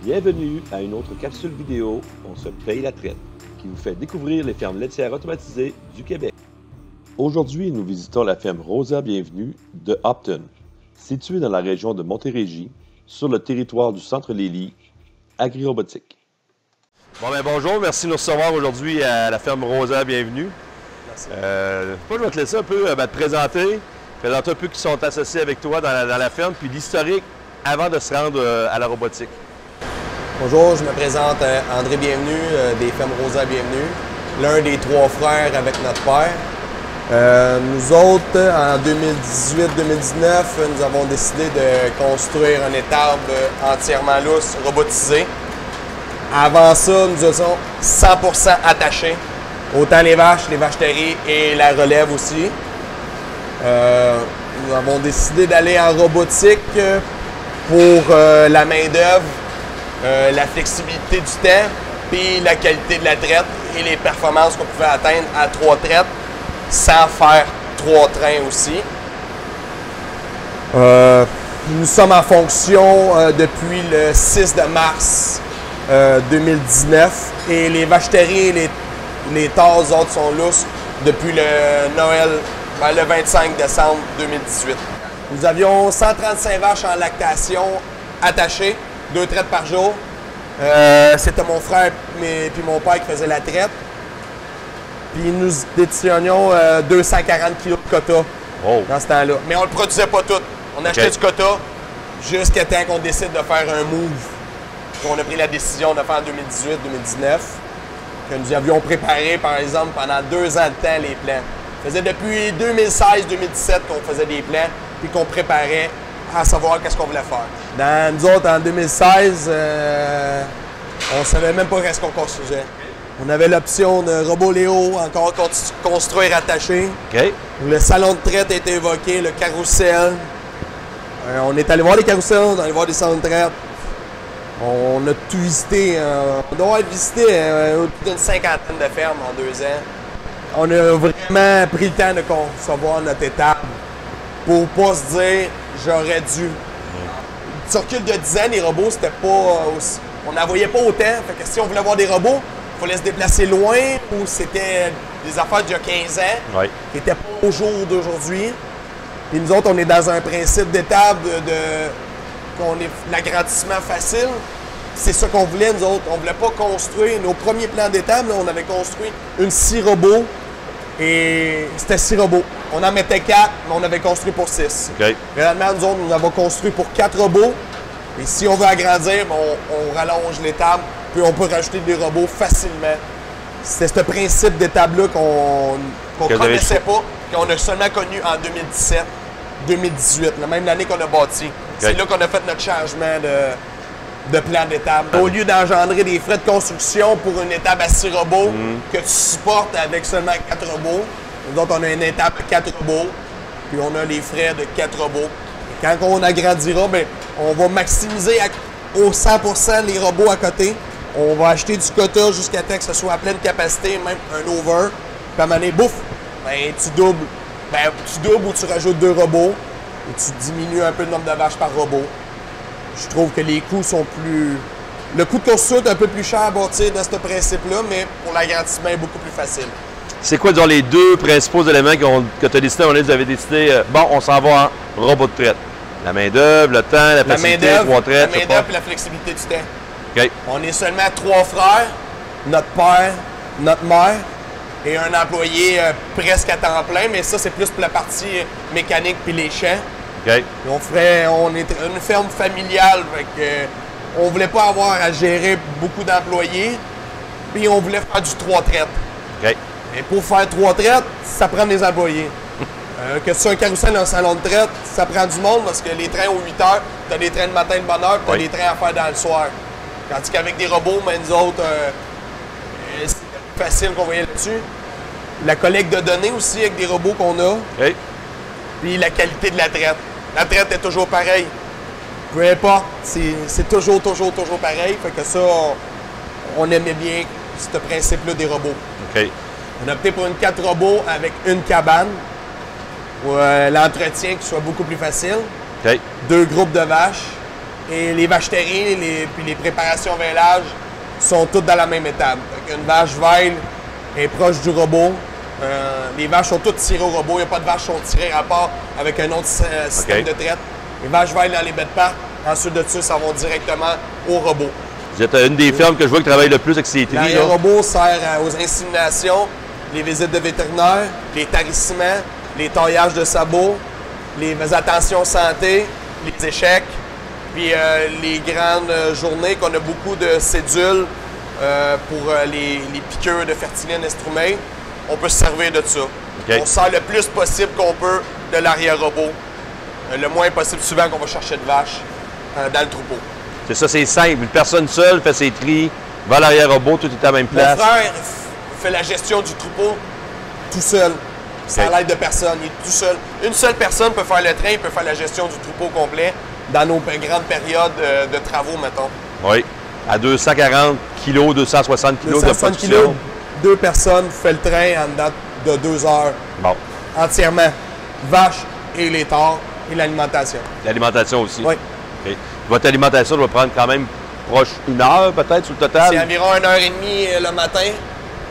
Bienvenue à une autre capsule vidéo On se paye la traite, qui vous fait découvrir les fermes laitières automatisées du Québec. Aujourd'hui, nous visitons la ferme Rosa Bienvenue de Upton, située dans la région de Montérégie, sur le territoire du Centre Lélie, Agri-Robotique. Bonjour, merci de nous recevoir aujourd'hui à la ferme Rosa Bienvenue. Merci. Je vais te laisser un peu te présenter un peu qui sont associés avec toi dans la ferme, puis l'historique avant de se rendre à la robotique. Bonjour, je me présente André Bienvenu des fermes Rosa Bienvenue, l'un des trois frères avec notre père. Nous autres, en 2018-2019, nous avons décidé de construire une étable entièrement lousse, robotisée. Avant ça, nous étions 100% attachés, autant les vaches terriers et la relève aussi. Nous avons décidé d'aller en robotique pour la main-d'œuvre, la flexibilité du temps, puis la qualité de la traite et les performances qu'on pouvait atteindre à 3 traites sans faire 3 trains aussi. Nous sommes en fonction depuis le 6 de mars 2019 et les vaches terriers et les tasses autres sont lousses depuis le Noël, le 25 décembre 2018. Nous avions 135 vaches en lactation attachées, 2 traites par jour. C'était mon frère et mon père qui faisaient la traite. Puis nous détentions 240 kg de quota dans ce temps-là. Mais on ne le produisait pas tout. On achetait du quota jusqu'à temps qu'on décide de faire un move. Puis on a pris la décision de faire en 2018-2019. Que nous avions préparé, par exemple, pendant 2 ans de temps les plans. Ça faisait depuis 2016-2017 qu'on faisait des plans puis qu'on préparait à savoir qu'est-ce qu'on voulait faire. Nous autres, en 2016, on ne savait même pas qu'est-ce qu'on construisait. On avait l'option de robot Léo, encore construire attaché. Okay. Le salon de traite a été évoqué, le carrousel. On est allé voir des carousels, on est allé voir des salons de traite. On a tout visité. On doit avoir visité plus d'une 50aine de fermes en 2 ans. On a vraiment pris le temps de concevoir notre étape pour pas se dire j'aurais dû. Tu recules de 10 ans, les robots, c'était pas aussi. On n'en voyait pas autant. Fait que si on voulait avoir des robots, il fallait se déplacer loin ou c'était des affaires d'il y a 15 ans qui n'étaient pas au jour d'aujourd'hui. Puis nous autres, on est dans un principe d'étape qu'on est l'agrandissement facile. C'est ça qu'on voulait, nous autres. On ne voulait pas construire nos premiers plans d'étable. On avait construit une 6 robots et c'était 6 robots. On en mettait 4, mais on avait construit pour 6. Okay. Réellement, nous autres, nous avons construit pour 4 robots. Et si on veut agrandir, on rallonge l'étable, puis on peut rajouter des robots facilement. C'était ce principe d'étable-là qu'on ne connaissait pas, qu'on a seulement connu en 2017-2018, la même année qu'on a bâti. Okay. C'est là qu'on a fait notre changement de plan d'étable. Au lieu d'engendrer des frais de construction pour une étable à 6 robots que tu supportes avec seulement 4 robots, nous autres, on a une étape à 4 robots, puis on a les frais de 4 robots. Et quand on agrandira, on va maximiser au 100% les robots à côté. On va acheter du quota jusqu'à temps que ce soit à pleine capacité, même un over. Puis à un moment donné, bouf, tu doubles. Tu doubles ou tu rajoutes 2 robots et tu diminues un peu le nombre de vaches par robot. Je trouve que les coûts sont plus... Le coût de construction est un peu plus cher à bâtir dans ce principe-là, mais pour l'agrandissement, il est beaucoup plus facile. C'est quoi, disons, les 2 principaux éléments que tu as décidé? Vous avez décidé, on s'en va en robot de traite. La main-d'œuvre, le temps, la facilité, 3 traites. La main-d'œuvre et la flexibilité du temps. Okay. On est seulement 3 frères, notre père, notre mère et un employé presque à temps plein, mais ça, c'est plus pour la partie mécanique puis les champs. Okay. On est une ferme familiale, on ne voulait pas avoir à gérer beaucoup d'employés, puis on voulait faire du 3 traites. Okay. Et pour faire 3 traites, ça prend des employés. Que ce soit un carrousel dans un salon de traite, ça prend du monde parce que les trains aux 8 heures, tu as des trains de matin de bonne heure, puis tu as des trains à faire dans le soir. Tandis qu'avec des robots, nous autres, c'est plus facile qu'on voyait là-dessus. La collecte de données aussi avec des robots qu'on a. Okay. Puis la qualité de la traite. La traite est toujours pareille. Peu importe, c'est toujours pareil. Fait que ça, on aimait bien ce principe-là des robots. Okay. On a opté pour une 4 robots avec une cabane pour l'entretien qui soit beaucoup plus facile. Okay. 2 groupes de vaches. Et les vacheteries, puis les préparations vêlage sont toutes dans la même étape. Une vache veille est proche du robot. Les vaches sont toutes tirées au robot. Il n'y a pas de vaches qui sont tirées à part avec un autre système de traite. Les vaches veillent dans les bêtes parcs. Ensuite de ça, ça va directement au robot. Vous êtes une des fermes que je vois qui travaille le plus avec ces tris. Le robot sert aux inséminations, les visites de vétérinaires, les tarissements, les taillages de sabots, les attentions santé, les échecs, puis les grandes journées qu'on a beaucoup de cédules pour les piqûres de fertiline estrumée. On peut se servir de ça. On sert le plus possible qu'on peut de l'arrière-robot. Le moins possible souvent qu'on va chercher de vaches dans le troupeau. C'est ça, c'est simple. Une personne seule fait ses tris, va à l'arrière-robot, tout est à la même place. Mon frère fait la gestion du troupeau tout seul, sans l'aide de personne. Il est tout seul. Une seule personne peut faire le train, il peut faire la gestion du troupeau complet dans nos grandes périodes de travaux, mettons. Oui, à 240 kg, 260 kg de production. Kilos, 2 personnes font le train en date de 2 heures. Bon. Entièrement. Vaches et les torts et l'alimentation. L'alimentation aussi? Oui. Okay. Votre alimentation doit prendre quand même proche 1 heure peut-être sur le total? C'est environ 1h30 le matin,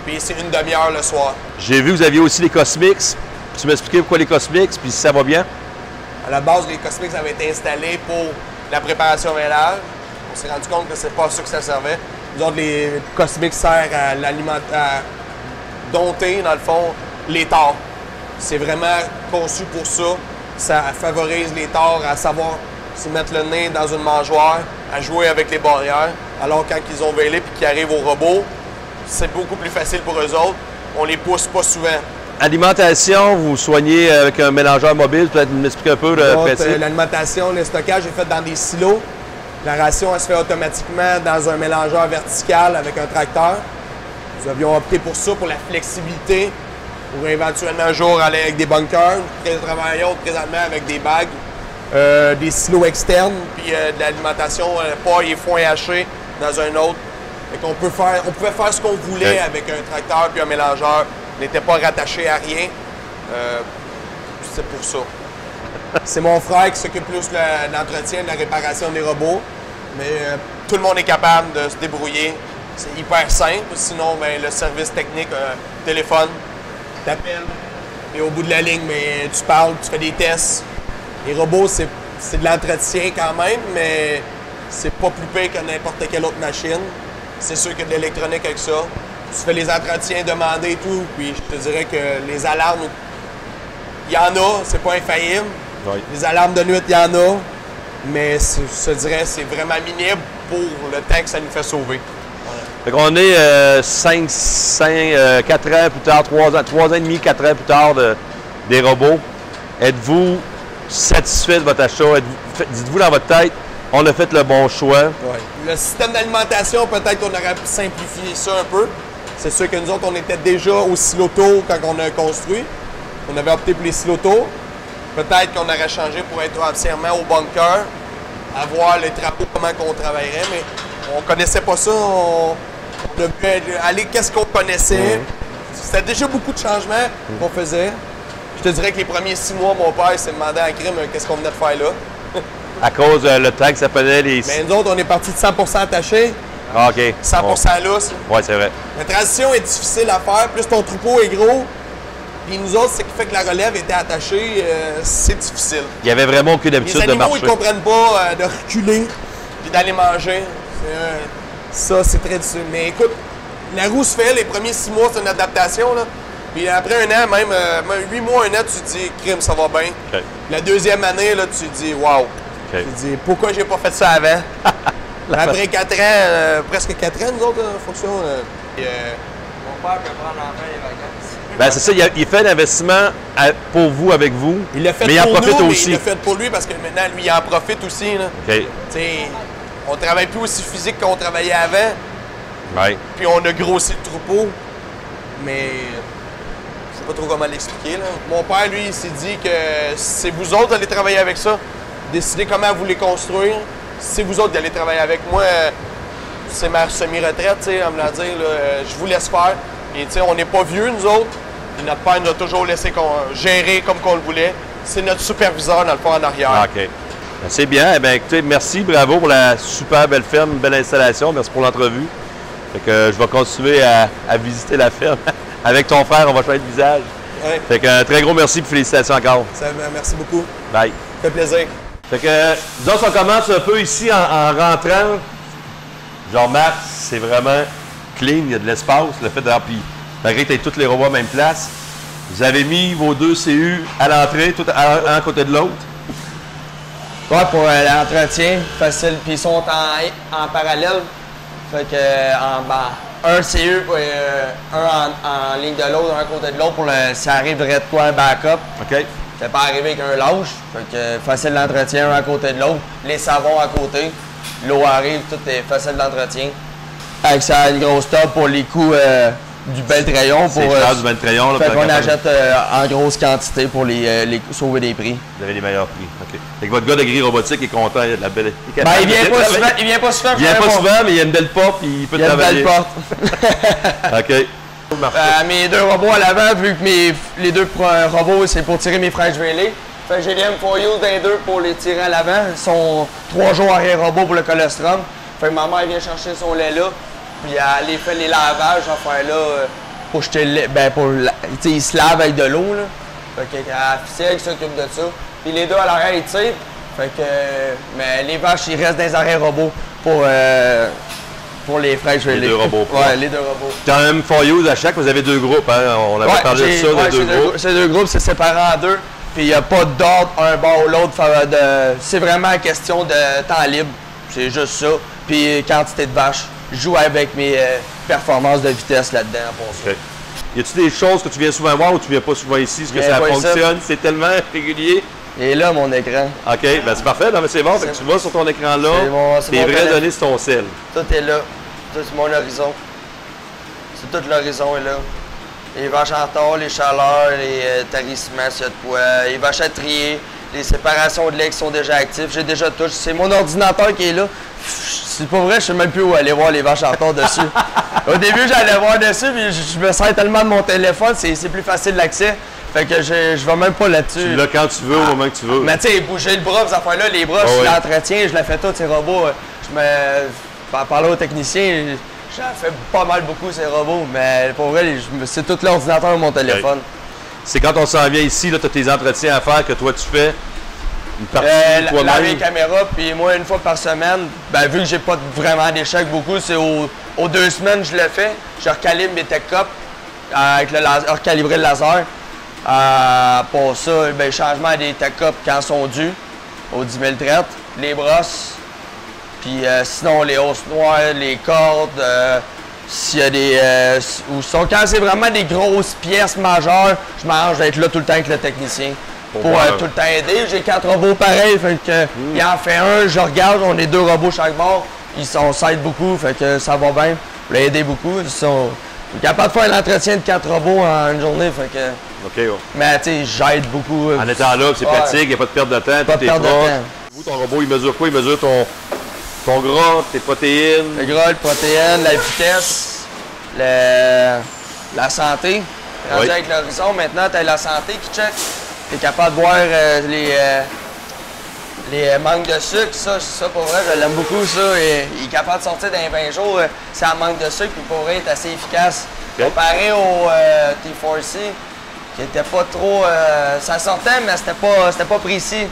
puis c'est une demi-heure le soir. J'ai vu que vous aviez aussi les Cosmix. Tu m'expliquais pourquoi les Cosmix, puis si ça va bien? À la base, les Cosmix avaient été installés pour la préparation vêlage. On s'est rendu compte que c'est pas ça que ça servait. Nous autres, les Cosmix servent à dompter, dans le fond, les torts. C'est vraiment conçu pour ça. Ça favorise les torts à savoir se mettre le nez dans une mangeoire, à jouer avec les barrières. Alors quand ils ont vêlé puis qu'ils arrivent au robot, c'est beaucoup plus facile pour eux autres. On les pousse pas souvent. Alimentation, vous soignez avec un mélangeur mobile, peut-être m'expliquer un peu le principe? L'alimentation, le stockage est fait dans des silos. La ration, elle se fait automatiquement dans un mélangeur vertical avec un tracteur. Nous avions opté pour ça, pour la flexibilité, pour éventuellement un jour aller avec des bunkers. Nous travaillons présentement avec des bagues. Des silos externes, puis de l'alimentation, paille et foin haché dans un autre. On pouvait faire ce qu'on voulait avec un tracteur puis un mélangeur. On n'était pas rattaché à rien. C'est pour ça. C'est mon frère qui s'occupe plus de l'entretien, de la réparation des robots. Mais tout le monde est capable de se débrouiller. C'est hyper simple. Sinon, ben, le service technique, téléphone, t'appelles, et au bout de la ligne, mais tu parles, tu fais des tests. Les robots, c'est de l'entretien quand même, mais c'est pas plus pire que n'importe quelle autre machine. C'est sûr qu'il y a de l'électronique avec ça. Tu fais les entretiens demandés et tout, puis je te dirais que les alarmes, il y en a, c'est pas infaillible. Oui. Les alarmes de nuit, il y en a, mais je te dirais c'est vraiment minime pour le temps que ça nous fait sauver. Fait qu'on est 4 ans plus tard, 3 ans et demi, 4 ans plus tard des robots. Êtes-vous satisfait de votre achat? Dites-vous dans votre tête, on a fait le bon choix? Ouais. Le système d'alimentation, peut-être qu'on aurait pu simplifier ça un peu. C'est sûr que nous autres, on était déjà au siloto quand on a construit. On avait opté pour les silotos. Peut-être qu'on aurait changé pour être entièrement au bunker, à voir les trapeaux, comment qu'on travaillerait, mais on connaissait pas ça. On devait aller qu'est-ce qu'on connaissait. C'était déjà beaucoup de changements qu'on faisait. Je te dirais que les premiers 6 mois, mon père s'est demandé à crime qu'est-ce qu'on venait de faire là. À cause le temps que ça prenait les... Mais nous autres, on est parti de 100% attachés. Ah, OK. 100% lousse. Oui, c'est vrai. La transition est difficile à faire. Plus ton troupeau est gros, puis nous autres, ce qui fait que la relève était attachée, c'est difficile. Il n'y avait vraiment aucune habitude de marcher. Les animaux, ils ne comprennent pas de reculer puis d'aller manger. Ça, c'est très difficile. Mais écoute, la roue se fait, les premiers 6 mois, c'est une adaptation, là. Puis après 1 an, même 8 mois, 1 an, tu te dis, crime, ça va bien. Okay. La deuxième année, là, tu te dis, wow. Okay. Tu te dis, pourquoi j'ai pas fait ça avant? Après 4 ans, presque 4 ans, nous autres, en fonction. Mon père peut prendre en main les vacances. Ben c'est ça, il fait l'investissement pour vous, avec vous, il l'a fait mais pour il en profite nous, aussi. Mais il l'a fait pour lui parce que maintenant, lui, il en profite aussi. Là. Okay. On ne travaille plus aussi physique qu'on travaillait avant. Ouais. Puis on a grossi le troupeau. Mais je sais pas trop comment l'expliquer. Mon père, lui, il s'est dit que c'est vous autres d'aller travailler avec ça. Décidez comment vous les construire. C'est vous autres d'aller travailler avec moi. C'est ma semi-retraite, à me la dire. Là, je vous laisse faire. Et on n'est pas vieux, nous autres. Et notre père nous a toujours laissé gérer comme qu'on le voulait. C'est notre superviseur, dans le fond, en arrière. Ah, OK. C'est bien. Eh bien, écoutez, merci, bravo pour la super belle ferme, belle installation. Merci pour l'entrevue. Fait que je vais continuer à visiter la ferme. Avec ton frère, on va changer de visage. Ouais. Fait que très gros merci et félicitations encore. Merci beaucoup. Bye. Ça fait plaisir. Fait que, disons, si on commence un peu ici en rentrant, genre Marc, c'est vraiment clean, il y a de l'espace, le fait d'avoir, puis malgré que tu aies tous les robots à la même place, vous avez mis vos deux CU à l'entrée, tout un à côté de l'autre. Ouais, pour l'entretien, facile. Puis ils sont en parallèle. Fait que un CU, un en ligne de l'autre, un à côté de l'autre pour ça arriverait de quoi un backup. OK. Ça peut arriver avec un lâche. Fait que facile d'entretien, un à côté de l'autre. Les savons à côté. L'eau arrive, tout est facile d'entretien. Avec ça, une grosse top pour les coûts du bel crayon. C'est cher du bel crayon. Là, fait qu'on achète en grosse quantité pour les sauver des prix. Vous avez les meilleurs prix. OK. Fait que votre gars de grille robotique est content, il a de la belle... Ben, il vient pas souvent. Il vient pas souvent. Il vient pas souvent, mais il y a une belle porte et il peut travailler. Il y a une belle porte. OK. Mes deux robots à l'avant, vu que les deux robots, c'est pour tirer mes French Valley. Fait que j'ai les M4U d'un deux pour les tirer à l'avant. Ils sont 3 jours arrière robot pour le colostrum. Fait que ma mère vient chercher son lait là. Puis elle les fait les lavages, enfin là, pour jeter le lait. Ben, ils se lavent avec de l'eau, là. Fait qu'elle ficelle qui s'occupe de ça. Puis les deux à l'arrière, ils tirent. Fait que. Mais les vaches, ils restent dans les arrêts robots pour les French Valley. Les deux robots. Ouais, les deux robots. Dans le M4U à chaque, vous avez 2 groupes, hein? On avait parlé de ça, de 2 groupes. C'est 2 groupes, c'est séparé en 2. Puis il n'y a pas d'ordre un bord ou l'autre. C'est vraiment une question de temps libre. C'est juste ça. Puis quantité de vaches. Je joue avec mes performances de vitesse là-dedans pour ça. Okay. Y a-t-il des choses que tu viens souvent voir ou tu viens pas souvent ici? Est-ce que ça fonctionne? C'est tellement régulier? Et là, mon écran. OK, ben c'est parfait. Non, mais c'est bon. Fait que tu vas sur ton écran là. Tes vraies données sur ton sel. Tout est là. Tout c'est mon horizon. C'est tout l'horizon est là. Les vaches en retard, les chaleurs, les tarissements, s'il y a de quoi. Les vaches à trier, les séparations de lait qui sont déjà actives. J'ai déjà tout. C'est mon ordinateur qui est là. C'est pas vrai, je sais même plus où aller voir les vaches en retard dessus. Au début, j'allais voir dessus, puis je me sers tellement de mon téléphone, c'est plus facile l'accès. Fait que je vais même pas là-dessus. Tu l'as quand tu veux, au moment que tu veux. Mais tu sais, bouger le bras, ces affaires-là, les bras, je l'entretiens, je la fais tout, ces robots. Parler aux techniciens, j'en fais pas mal beaucoup, ces robots, mais pour vrai, c'est tout l'ordinateur de mon téléphone. C'est quand on s'en vient ici, là, tu as tes entretiens à faire que toi tu fais. Une partie toi-même. Laver les caméras, puis moi, une fois par semaine, ben, vu que j'ai pas vraiment d'échecs beaucoup, c'est aux 2 semaines je le fais. Je recalibre mes tech cups avec le laser, recalibrer le laser. Pour ça, ben, changement des tech cups quand ils sont dus, aux 10 000 traites, les brosses, puis sinon les hausses noires, les cordes, s'il y a des... quand c'est vraiment des grosses pièces majeures, je m'arrange d'être là tout le temps avec le technicien. Pour tout le temps aider. J'ai 4 robots pareils, fait que il en fait un, je regarde, on est 2 robots chaque bord. On s'aide beaucoup, fait que ça va bien. On l'a aidé beaucoup. On est capable de faire l'entretien de 4 robots en une journée, fait que... OK, ouais. Mais tu sais, j'aide beaucoup. En étant là, c'est pratique, il n'y a pas de perte de temps, pas de perte de temps. Vous, ton robot, il mesure quoi? Il mesure ton gras, tes protéines? Le gras, les protéines, la vitesse, la santé. Rendu avec l'horizon, maintenant, tu as la santé qui check. Tu es capable de voir les manques de sucre. Ça pour vrai, je l'aime beaucoup, ça. Il est capable de sortir dans 20 jours. C'est un manque de sucre, puis pour vrai, il est assez efficace. Okay. Comparé au T4C, qui était pas trop... ça sortait, mais c'était pas précis.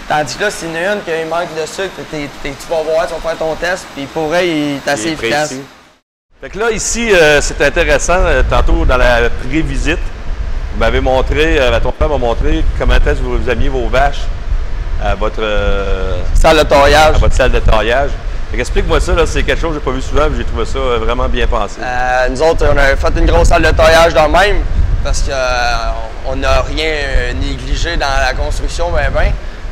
Tandis que là, s'il y en a une qui a un manque de sucre, tu vas voir, tu vas faire ton test, puis pour vrai, il est assez efficace. Précis. Fait que là, ici, c'est intéressant. Tantôt, dans la pré-visite, vous m'avez montré, ton père m'a montré comment est-ce que vous avez mis vos vaches à votre salle de taillage. À votre salle de taillage. Explique-moi ça, c'est quelque chose que je n'ai pas vu souvent, mais j'ai trouvé ça vraiment bien pensé. Nous autres, on a fait une grosse salle de taillage dans le même, parce qu'on n'a rien négligé dans la construction,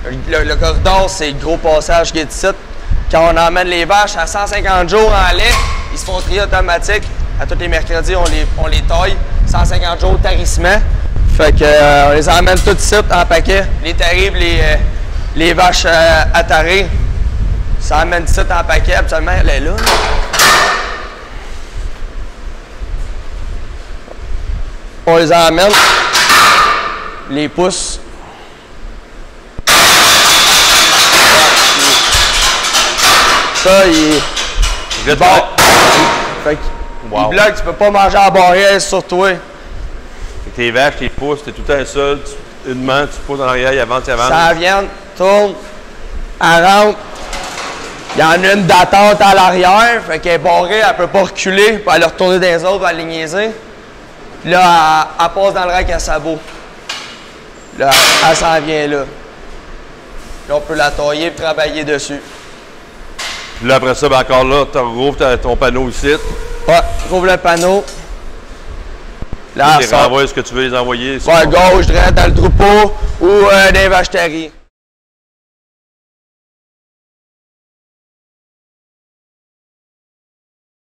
Le corridor, c'est le gros passage qui est ici. Quand on emmène les vaches à 150 jours en lait, ils se font trier automatique. À tous les mercredis, on les taille. 150 jours de tarissement. Fait que on les emmène tout ici en paquet. Les tarifs, les vaches à tarer, ça emmène ici en paquet. Absolument, elle est là. On les emmène. Les pousse. ça, il Là, bon. Fait que, Wow. il bloque, tu peux pas manger à la barrière sur toi. Fait que tes vaches, tes pousses, t'es tout le temps seul, une main, tu pousses en arrière, il avance, il avance. Ça vient, tourne, elle rentre. Il y en a une d'attente à l'arrière, fait qu'elle est barrée, elle peut pas reculer, puis aller retourner dans les autres, elle les niaiser. Puis là, elle passe dans le rack à sabot. Là, elle s'en vient là. Puis on peut la tailler et travailler dessus. Puis là, après ça, ben encore là, tu rouvres ton panneau ici. Ouais, trouve le panneau. Là, Tu les renvoies ce que tu veux les envoyer. Ouais, gauche, droite, dans le troupeau ou dans les vacheteries.